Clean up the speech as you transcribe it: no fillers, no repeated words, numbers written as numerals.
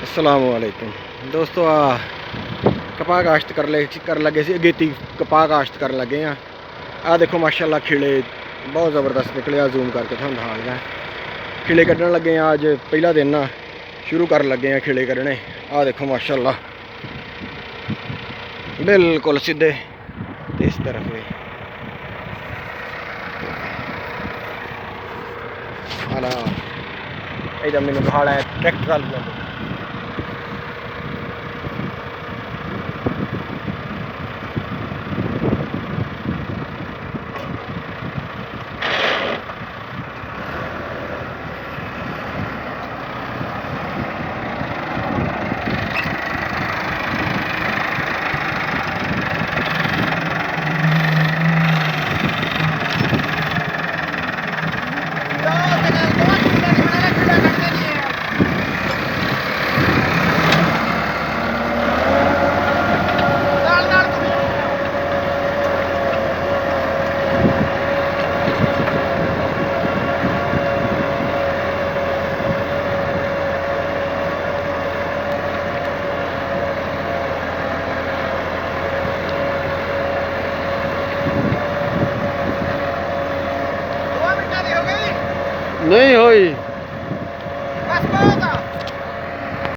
अस्सलामुअलैकुम दोस्तों कपाह काश्त कर लगे सी अगेती कपाह काश्त कर लगे आ देखो माशाल्लाह खिले बहुत ज़बरदस्त निकले। जूम करके थोड़ा दिखा लगा खिले कढ़न लगे अज पहला दिन शुरू कर लगे खिले कढ़ने। आ देखो माशाल्लाह बिल्कुल सीधे इस तरफ इधर मैंने दिखाड़ा है ट्रैक्टर लिया नहीं हुई।